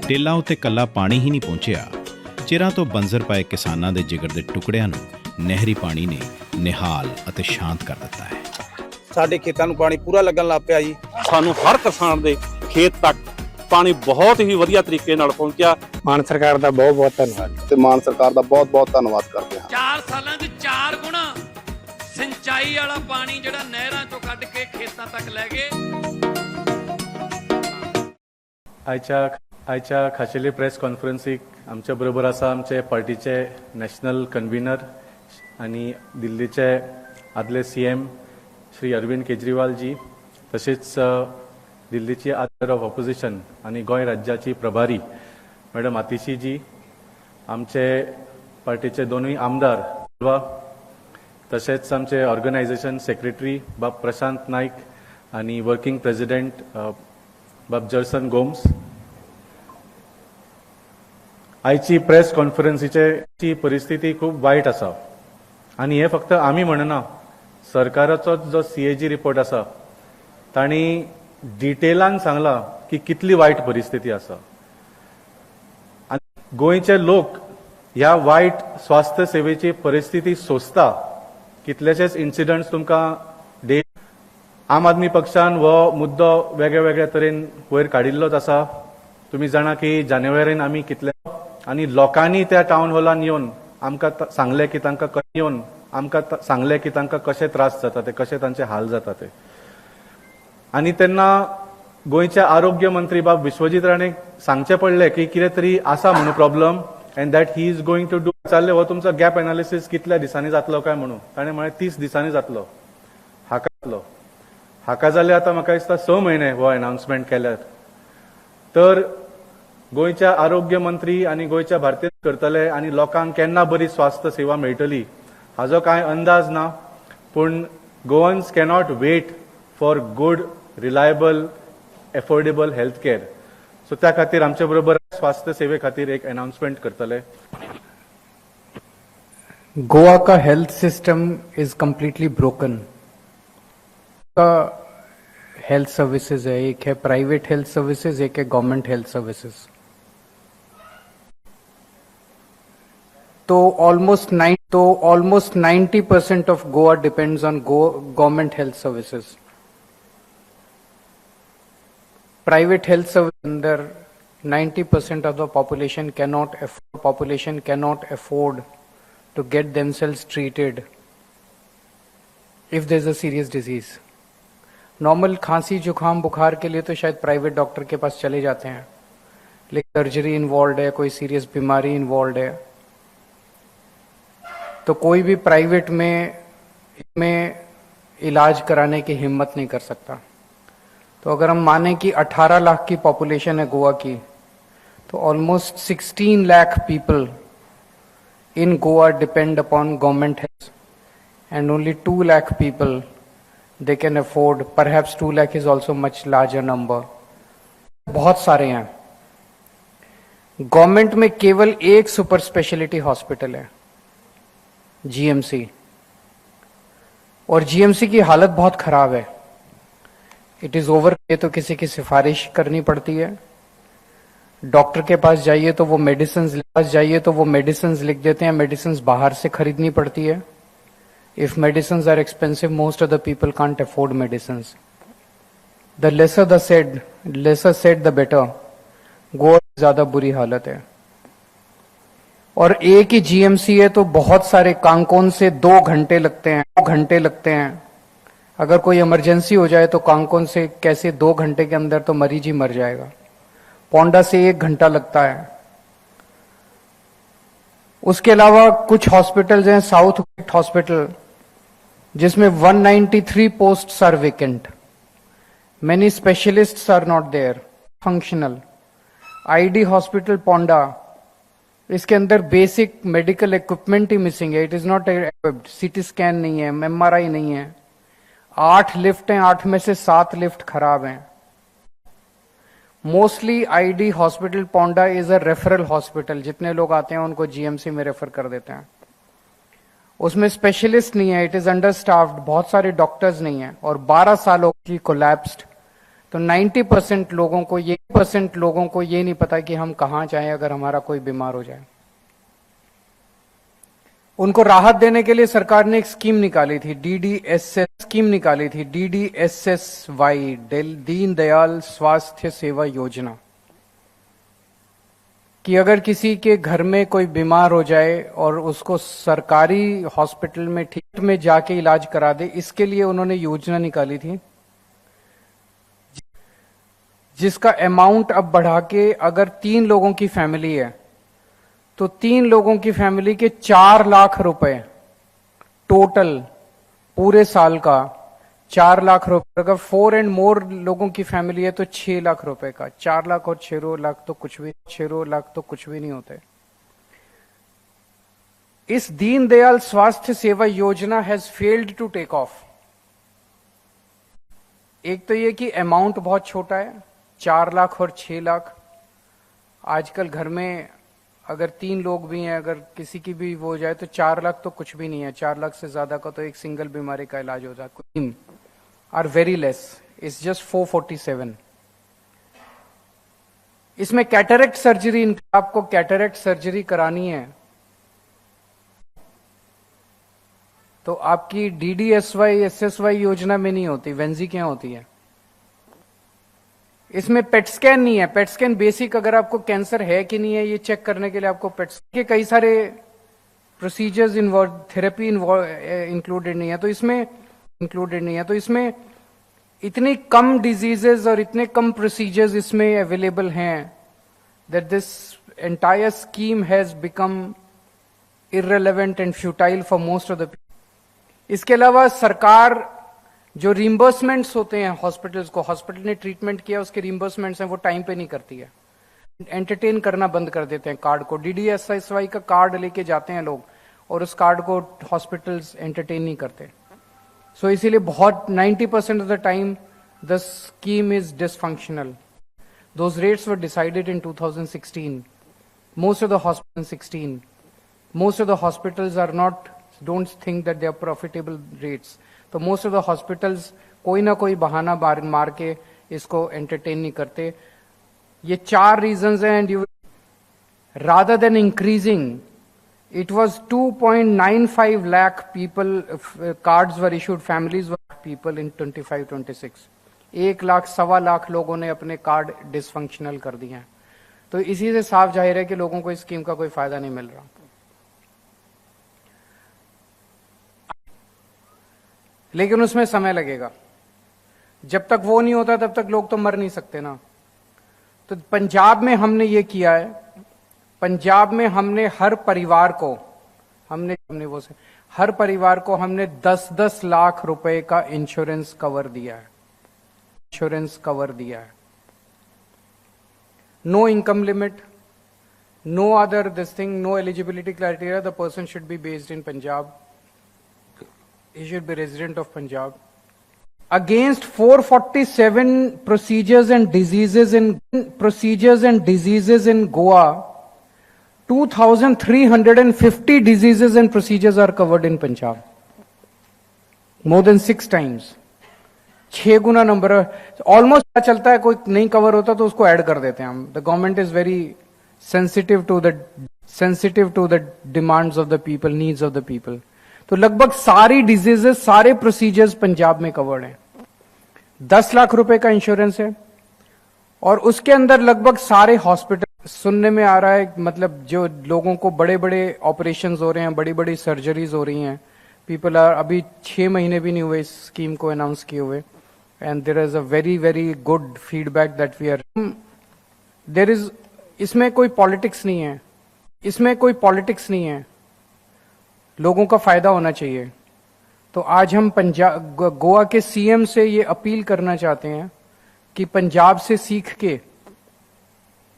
ਟੇਲਾਂ ਉੱਤੇ ਕੱਲਾ ਪਾਣੀ ਹੀ ਨਹੀਂ ਪਹੁੰਚਿਆ, ਚਿਰਾਂ ਤੋਂ ਬੰਜ਼ਰ ਪਏ ਕਿਸਾਨਾਂ ਦੇ ਜਿਗਰ ਦੇ ਟੁਕੜਿਆਂ ਨੂੰ ਨਹਿਰੀ ਪਾਣੀ ਨੇ ਨਿਹਾਲ ਅਤੇ ਸ਼ਾਂਤ ਕਰ ਦਿੱਤਾ ਹੈ। ਸਾਡੇ ਖੇਤਾਂ ਨੂੰ ਪਾਣੀ ਪੂਰਾ ਲੱਗਣ ਲੱਗ ਪਿਆ ਜੀ। ਸਾਨੂੰ ਹਰ ਕਿਸਾਨ ਦੇ ਖੇਤ ਤੱਕ ਪਾਣੀ ਬਹੁਤ ਹੀ ਵਧੀਆ ਤਰੀਕੇ ਨਾਲ ਪਹੁੰਚਿਆ। ਮਾਨ ਸਰਕਾਰ ਦਾ ਬਹੁਤ ਬਹੁਤ ਧੰਨਵਾਦ ਤੇ ਮਾਨ ਸਰਕਾਰ ਦਾ ਬਹੁਤ ਬਹੁਤ ਧੰਨਵਾਦ ਕਰਦੇ ਹਾਂ। 4 ਸਾਲਾਂ 'ਚ 4 ਗੁਣਾ ਸਿੰਚਾਈ ਵਾਲਾ ਪਾਣੀ ਜਿਹੜਾ ਨਹਿਰਾਂ ਚੋਂ ਕੱਢ ਕੇ ਖੇਤਾਂ ਤੱਕ ਲੈ ਗਏ। आयच्या खाशेली प्रेस कॉन्फरन्सीक आमचे बरोबर आसा आमचे पार्टीचे नॅशनल कन्व्हिनर आनी दिल्लीचे आदले CM श्री अरविंद केजरीवाल जी, तशेंच दिल्लीची आदर ऑफ ऑपोजिशन आनी गोंय राज्याची प्रभारी मॅडम आतिशी जी, आमचे पार्टीचे दोनूय आमदार तशेंच आमचे ऑर्गनायझेशन सेक्रेटरी बाब प्रशांत नाईक आनी वर्किंग प्रेसिडेंट बाब जर्सन गोम्स। आयची प्रेस कॉन्फरन्सीची परिस्थिती खूप वायट आसा आनी हे फक्त आमी म्हणना, सरकाराचो जो CAG रिपोर्ट आसा तांणी डिटेलान सांगला की कितली वायट परिस्थिती आसा आनी गोंयचे लोक ह्या वायट स्वास्थ्य सेवेची परिस्थिती सोंसता। कितलेशेच इन्सिडंट्स तुमकां आम आदमी पक्षान हो मुद्दो वेगळ्या वेगळ्या तरेन वयर काडिल्लोच आसा। तुम्ही जाणा की जानेवारीन आमी कितले आनी लोकांनी त्या टावन हॉलान येवन आमकां सांगले की तांकां कशें येवन आमकां सांगले की तांकां कशे त्रास जाता ते, कशे तांचे हाल जाता ते। आनी तेन्ना गोंयचे आरोग्य मंत्री बाब विश्वजीत राणेक सांगचे पडले की कितें तरी आसा म्हणून problem and that he is going to do. चालले हो तुमचो गॅप एनालिसीस कितल्या दिसांनी जातलो काय म्हणून ताणें म्हळें 30 दिसांनी जातलो। हाका जाले आतां म्हाका दिसता 6 म्हयने हो अनाउन्समेंट केल्यार। तर गोंयच्या आरोग्य मंत्री आनी गोंयच्या भारतीय करतले आनी लोकांक केन्ना बरी स्वास्थ्य सेवा मेळटली हाजो कांय अंदाज ना, पूण Goans cannot wait for good reliable affordable health care. So त्या खातीर आमचे बरोबर स्वास्थ्य सेवे खातीर एक अनाउन्समेंट करतले। गोवा का health system is completely broken. का हेल्थ सर्विसेज है, एक है प्राइवेट हेल्थ सर्विसेज, एक है गवर्नमेंट हेल्थ सर्विसेज। तो almost 90% of Goa depends on government health services. Private health service अंदर 90% of the population cannot afford to get themselves treated if there's a serious disease. Normal खांसी जुकाम बुखार के लिए तो शायद प्राइवेट डॉक्टर के पास चले जाते हैं, लेकिन सर्जरी इन्वॉल्व है, कोई सीरियस बीमारी इन्वॉल्व है, तो कोई भी प्राइवेट में इलाज कराने की हिम्मत नहीं कर सकता। तो अगर हम माने कि 18 लाख की पॉपुलेशन है गोवा की, तो almost 16 lakh people in Goa depend upon government health and only 2 lakh people they can afford, perhaps 2 lakh is also much larger number। बहुत सारे हैं। गवर्नमेंट में केवल एक सुपर स्पेशलिटी हॉस्पिटल है, GMC, और GMC की हालत बहुत खराब है। It is over. ये तो किसी की सिफारिश करनी पड़ती है। डॉक्टर के पास जाइए तो वो मेडिसिन लिख देते हैं, मेडिसिन बाहर से खरीदनी पड़ती है। If medicines are expensive, most of the people can't afford medicines. The lesser said the better. Goa ज्यादा बुरी हालत है। और एक ही GMC है तो बहुत सारे कांकोन से 2 घंटे लगते हैं। अगर कोई इमरजेंसी हो जाए तो कांकोन से कैसे 2 घंटे के अंदर तो मरीज ही मर जाएगा। पोंडा से 1 घंटा लगता है। उसके अलावा कुछ हॉस्पिटल्स हैं, साउथ हॉस्पिटल, जिसमें 193 posts are vacant. Many specialists are not there, functional. ID hospital Ponda, इसके अंदर बेसिक मेडिकल इक्विपमेंट ही मिसिंग है। It is not equipped. CT scan नहीं है, MRI नहीं है। 8 लिफ्ट हैं, 8 में से 7 लिफ्ट खराब हैं। Mostly ID hospital Ponda is a referral hospital. जितने लोग आते हैं उनको GMC में रेफर कर देते हैं। उसमें स्पेशलिस्ट नहीं है। इट इज अंडर स्टाफ्ड, बहुत सारे डॉक्टर्स नहीं है और 12 सालों की कोलैप्स्ड। तो 90% लोगों को ये नहीं पता कि हम कहां जाएं अगर हमारा कोई बीमार हो जाए। उनको राहत देने के लिए सरकार ने एक स्कीम निकाली थी, DDSSY, दीन दयाल स्वास्थ्य सेवा योजना, कि अगर किसी के घर में कोई बीमार हो जाए और उसको सरकारी हॉस्पिटल में ठीक में जाके इलाज करा दे, इसके लिए उन्होंने योजना निकाली थी, जिसका अमाउंट अब बढ़ा के अगर 3 लोगों की फैमिली है तो 3 लोगों की फैमिली के 4 लाख रुपए टोटल पूरे साल का, 4 लाख रुपए। अगर 4 एंड मोर लोगों की फैमिली है तो 6 लाख रुपए का। 4 लाख और 6 लाख तो कुछ भी नहीं होते। इस दीनदयाल स्वास्थ्य सेवा योजना has failed to take off. एक तो ये कि अमाउंट बहुत छोटा है, 4 लाख और 6 लाख। आजकल घर में अगर 3 लोग भी हैं, अगर किसी की भी वो हो जाए तो 4 लाख तो कुछ भी नहीं है। 4 लाख से ज्यादा का तो एक सिंगल बीमारी का इलाज हो जाता है। Are very less, it's just 447। इसमें कैटरेक्ट सर्जरी, आपको कैटरेक्ट सर्जरी करानी है तो आपकी DDSY SSY योजना में नहीं होती, वेंजी क्या होती है। इसमें पेट स्कैन नहीं है। पेट स्कैन बेसिक, अगर आपको कैंसर है कि नहीं है ये चेक करने के लिए आपको पेट के कई सारे प्रोसीजर्स इन्वॉल्व, थेरेपी इंक्लूडेड नहीं है। तो इसमें इतनी कम डिजीजेस और इतने कम प्रोसीजर्स इसमें अवेलेबल हैं that this entire scheme has become irrelevant and futile for most of the people. इसके अलावा सरकार जो रिम्बर्समेंट्स होते हैं हॉस्पिटल्स को, हॉस्पिटल ने ट्रीटमेंट किया उसके रिम्बर्समेंट्स हैं वो टाइम पे नहीं करती है, एंटरटेन करना बंद कर देते हैं कार्ड को। DDSSY का कार्ड लेके जाते हैं लोग और उस कार्ड को हॉस्पिटल्स एंटरटेन नहीं करते। सो इसीलिए बहुत 90% of the time the scheme is dysfunctional. Those rates were decided in 2016। Most of the hospitals are not, don't think that they are profitable rates. तो मोस्ट ऑफ द हॉस्पिटल्स कोई ना कोई बहाना मार के इसको एंटरटेन नहीं करते। ये 4 रीजंस हैं। And you rather than increasing, it was 2.95 lakh people cards were issued, families were people in 25-26। 1 lakh 1.25 lakh लोगों ने अपने कार्ड डिसफंक्शनल कर दिए हैं। तो इसी से साफ जाहिर है कि लोगों को इस स्कीम का कोई फायदा नहीं मिल रहा। लेकिन उसमें समय लगेगा। जब तक वो नहीं होता तब तक लोग तो मर नहीं सकते ना। तो पंजाब में हमने ये किया है, पंजाब में हमने हर परिवार को हमने 10-10 लाख रुपए का इंश्योरेंस कवर दिया है। No income limit, no other this thing, no eligibility criteria. The person should be based in Punjab, he should be resident of Punjab. Against 447 procedures and diseases in Goa, 2,350 diseases and procedures are covered in Punjab. More than 6 times. 6 Guna number. Almost पता चलता है कोई नहीं cover होता तो उसको add कर देते हैं हम। The government is very sensitive to the demands of the people, needs of the people. तो लगभग सारी डिजीजेस, सारे प्रोसीजर्स पंजाब में कवर्ड हैं। 10 लाख रुपए का इंश्योरेंस है और उसके अंदर लगभग सारे हॉस्पिटल, सुनने में आ रहा है मतलब जो लोगों को बड़े बड़े ऑपरेशंस हो रहे हैं, बड़ी बड़ी सर्जरीज हो रही हैं, पीपल आर, अभी 6 महीने भी नहीं हुए इस स्कीम को अनाउंस किए हुए, and there is a very very good feedback that we are, there is, इसमें कोई पॉलिटिक्स नहीं है, लोगों का फायदा होना चाहिए। तो आज हम गोवा के सीएम से ये अपील करना चाहते हैं कि पंजाब से सीख के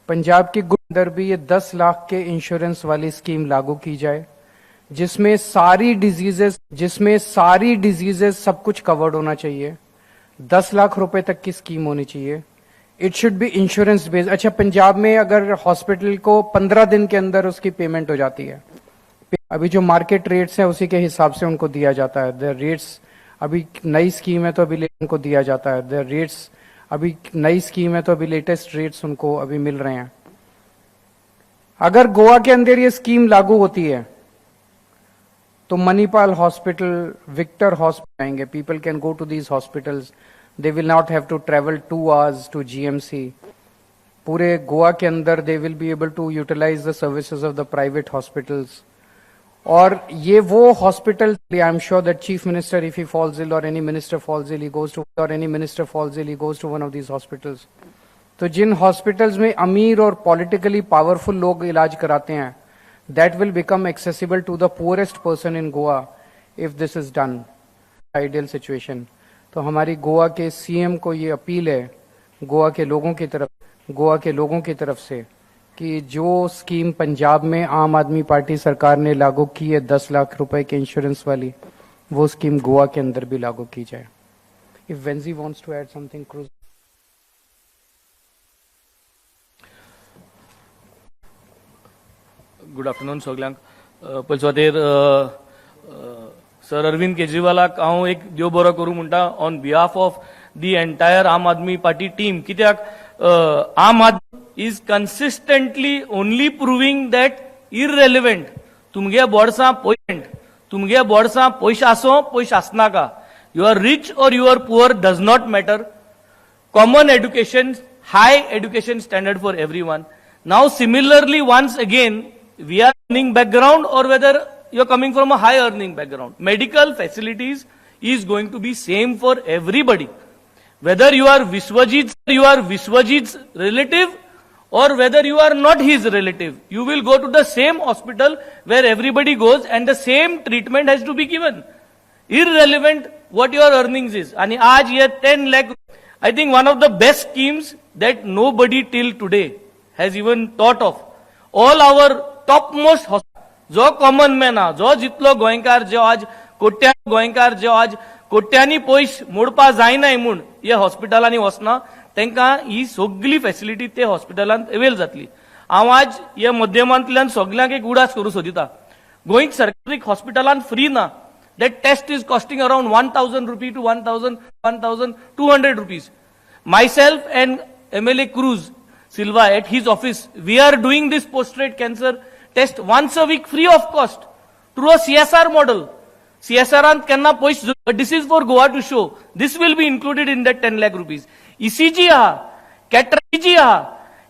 पंजाब के अंदर भी ये 10 लाख के इंश्योरेंस वाली स्कीम लागू की जाए, जिसमें सारी डिजीजेस सब कुछ कवर्ड होना चाहिए। 10 लाख रुपए तक की स्कीम होनी चाहिए। It should be insurance based. अच्छा, पंजाब में अगर हॉस्पिटल को 15 दिन के अंदर उसकी पेमेंट हो जाती है, अभी जो मार्केट रेट्स हैं उसी के हिसाब से उनको दिया जाता है। द रेट्स, अभी नई स्कीम है तो अभी उनको दिया जाता है। द रेट्स अभी नई स्कीम है तो अभी लेटेस्ट रेट्स उनको अभी मिल रहे हैं। अगर गोवा के अंदर ये स्कीम लागू होती है तो मणिपाल हॉस्पिटल, विक्टर हॉस्पिटल आएंगे। People can go to these hospitals, they will not have to travel 2 hours to GMC। पूरे गोवा के अंदर they will be able to utilize the services of the private hospitals. और ये वो hospital, I am sure that chief minister, if he falls ill or any minister falls ill, he goes to, or any minister falls ill, he goes to one of these hospitals. तो जिन hospitals में अमीर और politically powerful लोग इलाज कराते हैं, that will become accessible to the poorest person in Goa if this is done, ideal situation. तो हमारी गोवा के CM को ये अपील है गोवा के लोगों की तरफ से कि जो स्कीम पंजाब में आम आदमी पार्टी सरकार ने लागू की है 10 लाख रुपए के इंश्योरेंस वाली, वो स्कीम गोवा के अंदर भी लागू की जाए। If Venzy wants to add something, Cruz. Good afternoon सगल्यांक। पयस वाटेर सर अरविंद केजरीवालाक हांव एक देव बरो करूं म्हणटा on behalf of the entire Aam Aadmi Party team. कित्याक Aam Aadmi is consistently only proving that irrelevant तुमगे बोर्डसां पयशे आसो पयशे आसनाका, you are rich or you are poor does not matter. Common education, high education standard for everyone. Now similarly once again we are earning background or whether you are coming from a high earning background. Medical facilities is going to be same for everybody. Whether you are Vishwajit's relative or whether you are not his relative, you will go to the same hospital where everybody goes and the same treatment has to be given. Irrelevant what your earnings is. And aaj ye 10 lakh, I think one of the best schemes that nobody till today has even thought of. All our topmost hospitals, जो common man हा, जो जितलो गोंयकार जो आज कोट्यांनी गोंयकार जो आज कोट्यांनी पयस मोडपा जायनाय म्हूण हे हॉस्पिटलांनी वचना, तांकां ही सगळी फॅसिलिटी ते हॉस्पिटलांत अवेल जातली. हांव आज ह्या माध्यमांतल्यान सगळ्यांक एक उडास करूं सोदिता. गोंयत सरकारी हॉस्पिटलांत फ्री ना. That test is costing around 1,000 rupees to 1,200 rupees. Myself and MLA Cruz Silva at his office, we are doing this prostate cancer test once a week free of cost through a CSR model. CSR and kenna poist, but this is for Goa to show. This will be included in that 10 lakh rupees. ECG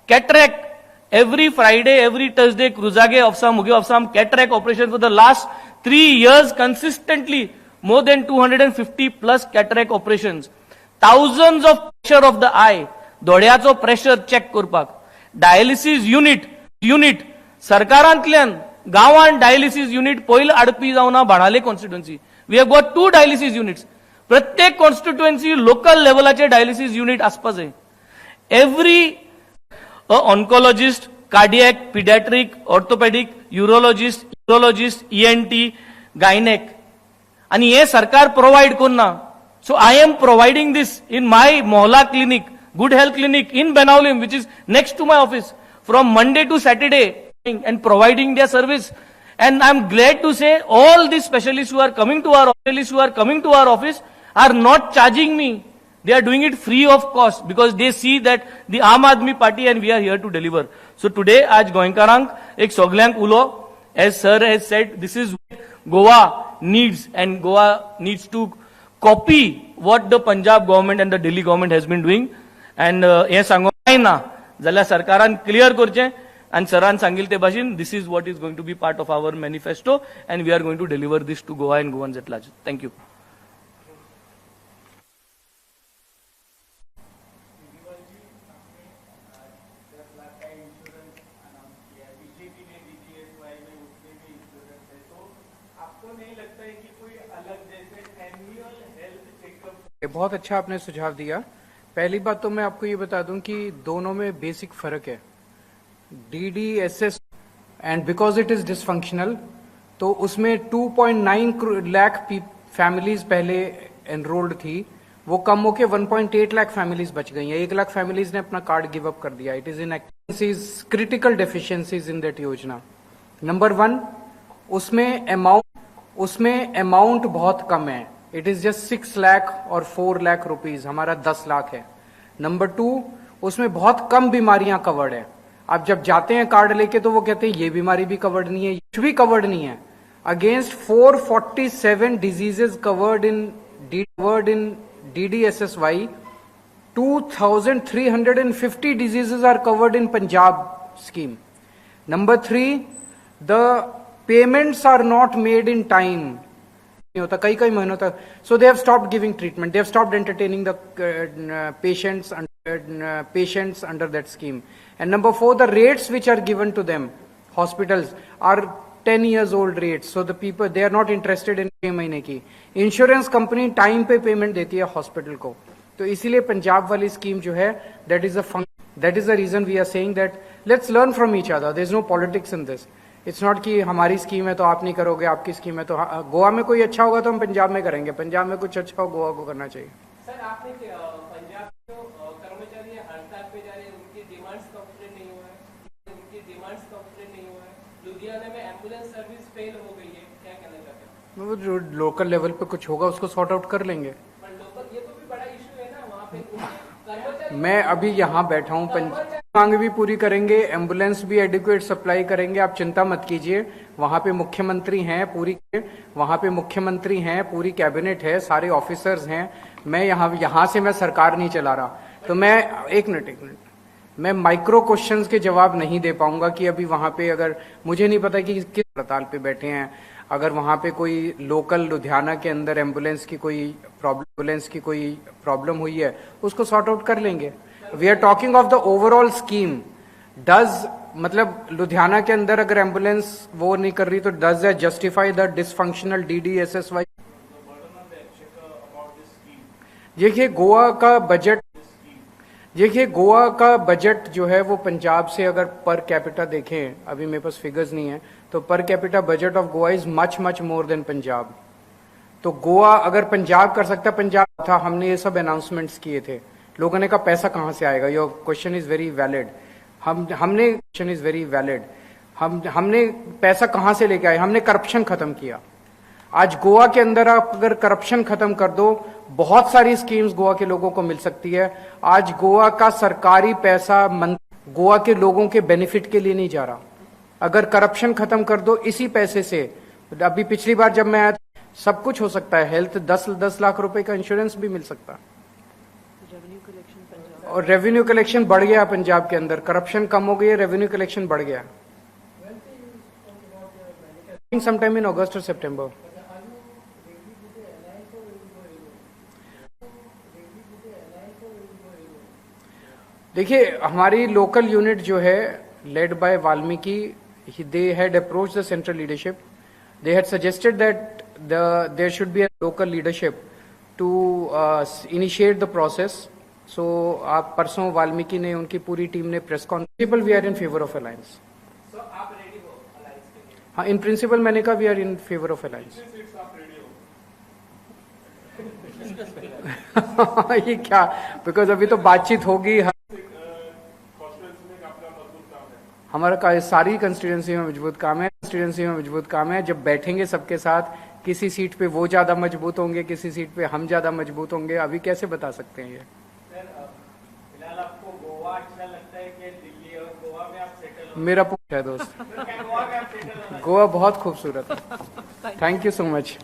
cataract, every Friday, every Thursday, Cruzage of some, Muge of some cataract operation for the last 3 years consistently, more than 250 plus cataract operations. Thousands of pressure of the eye, दोळ्याचो pressure check करपाक. Dialysis unit, सरकारांतल्यान गांवांत dialysis unit पयले आडपी जावना बाणाले constituency. We have got 2 dialysis units. प्रत्येक constituency local लेवलाचे dialysis unit आसपा जाय. Every oncologist, cardiac, pediatric, orthopedic, urologist, ENT, gynec. आणि हे सरकार provide करना. So I am providing this in my Mohalla clinic, Good Health Clinic in Benaulim, which is next to my office, from Monday to Saturday, and providing their service. And I'm glad to say all these specialists who are coming to our office are not charging me. They are doing it free of cost because they see that the Aam Aadmi Party and we are here to deliver. So today, आज गोंयकारांक एक सगळ्यांक उलो, as sir has said, this is what Goa needs, and Goa needs to copy what the Punjab government and the Delhi government has been doing. And हे सांगोक ना जाल्यार सरकारान clear करचें. And सरान सांगिल्ले ते भाशेन, this is what is going to be part of our manifesto, and we are going to deliver this to Goa and Goans at large. Thank you. बहुत अच्छा आपने सुझाव दिया. पहली बात तो मैं आपको ये बता दूं कि दोनों में बेसिक फर्क है. DDSS and because it is dysfunctional, तो उसमें 2.9 लाख फैमिलीज पहले एनरोल्ड थी, वो कम होके 1.8 लाख फैमिलीज बच गई हैं. 1 लाख फैमिलीज ने अपना कार्ड गिव अप कर दिया. It is in critical deficiencies in that योजना. नंबर 1, उसमें अमाउंट बहुत कम है. इट इज जस्ट 6 लाख और 4 लाख रुपीज. हमारा 10 लाख है. नंबर 2, उसमें बहुत कम बीमारियां कवर्ड है। आप जब जाते हैं कार्ड लेके तो वो कहते हैं ये बीमारी भी कवर्ड नहीं है, कुछ भी कवर्ड नहीं है। Against 447 diseases covered in DDSSY, 2,350 diseases are covered in Punjab scheme. Number 3, the payments are not made in time. नहीं होता, कई महीनों तक. So they have stopped giving treatment. They have stopped entertaining the patients under that scheme. And number 4, the rates which are given to them, hospitals, are 10 years old rates. So the people, they are not interested in 6 महीने की. Insurance company time पे payment देती है hospital को. तो इसीलिए पंजाब वाली scheme जो है, that is the reason we are saying that let's learn from each other. There is no politics in this. It's not कि हमारी स्कीम है तो आप नहीं करोगे, आपकी स्कीम है तो गोवा में कोई अच्छा होगा तो हम पंजाब में करेंगे, पंजाब में कुछ अच्छा हो गोवा को करना चाहिए. सर, आपने पंजाब जो कर्मचारी हड़ताल पे जा रहे हैं उनकी डिमांड्स कंप्लीट नहीं हुआ है, लुधियाना में एम्बुलेंस सर्विस फेल हो गई है, क्या कहना चाहते हैं? वो जो लोकल लेवल पे कुछ होगा उसको सॉर्ट आउट कर लेंगे. ये तो भी बड़ा इशू है ना वहाँ पे. मैं अभी यहाँ बैठा हूँ, मांग भी पूरी करेंगे, एम्बुलेंस भी एडिक्वेट सप्लाई करेंगे, आप चिंता मत कीजिए. वहाँ पे मुख्यमंत्री हैं, पूरी कैबिनेट है, सारे ऑफिसर्स हैं. मैं यहाँ से मैं सरकार नहीं चला रहा, तो मैं एक मिनट मैं माइक्रो क्वेश्चंस के जवाब नहीं दे पाऊंगा कि अभी वहाँ पे अगर मुझे नहीं पता कि किस हड़ताल पे बैठे हैं. अगर वहाँ पे कोई लोकल लुधियाना के अंदर एम्बुलेंस की कोई प्रॉब्लम हुई है उसको सॉर्ट आउट कर लेंगे. We are talking of the overall scheme. मतलब लुधियाना के अंदर अगर एम्बुलेंस वो नहीं कर रही तो does that justify the dysfunctional DDSSY? देखिए गोवा का बजट जो है वो पंजाब से अगर पर कैपिटा देखें, अभी मेरे पास फिगर्स नहीं है, तो per capita budget of Goa is much more than Punjab. तो गोवा अगर पंजाब कर सकता, पंजाब था, हमने ये सब अनाउंसमेंट्स किए थे, लोगों ने कहा पैसा कहां से आएगा. Your question is very valid. हमने पैसा कहां से लेके आए? हमने करप्शन खत्म किया. आज गोवा के अंदर आप अगर करप्शन खत्म कर दो, बहुत सारी स्कीम्स गोवा के लोगों को मिल सकती है. आज गोवा का सरकारी पैसा गोवा के लोगों के बेनिफिट के लिए नहीं जा रहा. अगर करप्शन खत्म कर दो इसी पैसे से, अभी पिछली बार जब मैं आया सब कुछ हो सकता है. हेल्थ 10 लाख रुपए का इंश्योरेंस भी मिल सकता है. और रेवेन्यू कलेक्शन बढ़ गया पंजाब के अंदर. करप्शन कम हो गई है, रेवेन्यू कलेक्शन बढ़ गया. समटाइम इन अगस्त और सितंबर. देखिए हमारी लोकल यूनिट जो है led by Valmiki, they had approach the central leadership. They had suggested that there should be a local leadership to initiate the process. So आप परसों वाल्मीकि ने, उनकी पूरी टीम ने press conference, we are in favour of alliance. आप ready हो alliance के लिए? हाँ, इन प्रिंसिपल मैंने कहा we are in favour of alliance. ये क्या, बिकॉज अभी तो बातचीत होगी. हमारा सारी कंस्टिट्यूएंसी में मजबूत काम है. जब बैठेंगे सबके साथ, किसी सीट पे वो ज्यादा मजबूत होंगे, किसी सीट पे हम ज्यादा मजबूत होंगे. अभी कैसे बता सकते हैं ये? फिलहाल आपको गोवा अच्छा लगता है कि दिल्ली? और गोवा में आप सेटल हो? मेरा पूछा है दोस्त. गोवा बहुत खूबसूरत है. Thank you so much.